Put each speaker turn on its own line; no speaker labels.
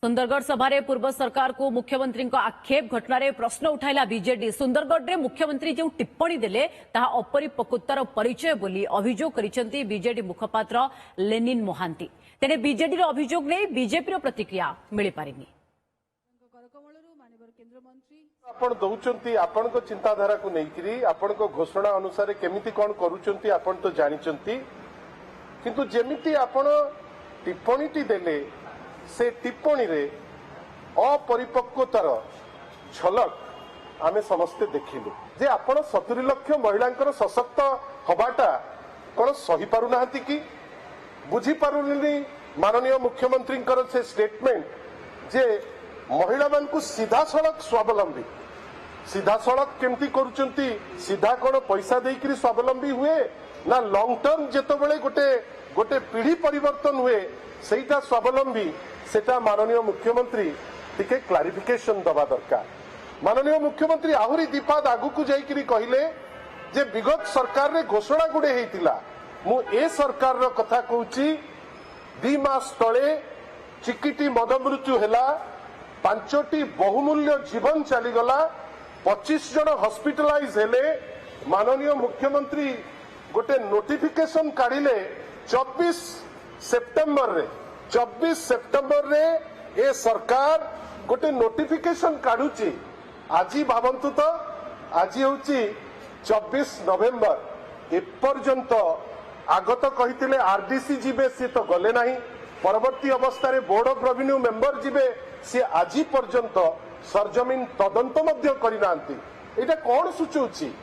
सुंदरगढ़ सभा पूर्व सरकार को मुख्यमंत्री आक्षेप घटना रे प्रश्न उठाइला बीजेडी। सुंदरगढ़ रे मुख्यमंत्री जो टिप्पणी देले ताहा अपरिपक्वतार परिचय बोली अभियोग करिसेंती बीजेडी मुखपात्र लेनिन मोहांती। तेने बीजेडी अभियोग नहीं बीजेपी प्रतिक्रिया मिल पारिनी।
आपण दउचंती आपण को चिंताधारा को नेकरी आपण को घोषणा अनुसार केमिति कोन करूचंती आपण तो जानिचंती, किंतु जेमिति आपण टिप्पणीटी देले से टिप्पणी रे अपरिपक्वतार झलक आमे समस्ते देखिलु जे आपण 70 लाख महिलांकर सशक्त हबाटा कोन सही पारु नाहंती कि बुझी पारुनी माननीय मुख्यमंत्री से स्टेटमेंट जे महिला मान को सीधा सड़क स्वावलंबी सीधा सड़क केमती करूचंती सीधा कोन पैसा देकरी स्वावलंबी हुए ना लॉन्ग टर्म जेतबेले गोटे गोटे पीढ़ी परिवर्तन हुए सेटा स्वावलंबी सेटा माननीय मुख्यमंत्री टिके क्लारिफिकेशन दबा दरकार। माननीय मुख्यमंत्री आहुरी दीपाद आगु को जाइकरी कहिले जे विगत सरकार रे घोषणा गुडे हेतिला मु ए सरकार रो कथा कहूची 2 मास तळे चिकिटी मद मृत्यु हैला 5टी बहुमूल्य जीवन चलीगला 25 जन हॉस्पिटलाइज हेले माननीय मुख्यमंत्री गोटे नोटिफिकेशन काढिले 24 सेप्टेम्बर रे ए सरकार गोटे नोटिफिकेशन काढुची। आज भावंतु तो आज होची 24 नवेम्बर एपर्यंत आगत कहिथिले आरडीसी जीवे सी तो गले नाही परवर्ती अवस्था रे बोर्ड ऑफ रेवेन्यू मेंबर जीवे सी आज पर्यंत सरजमीन तदंत मध्य करिनांती। एटा कोन सूचुची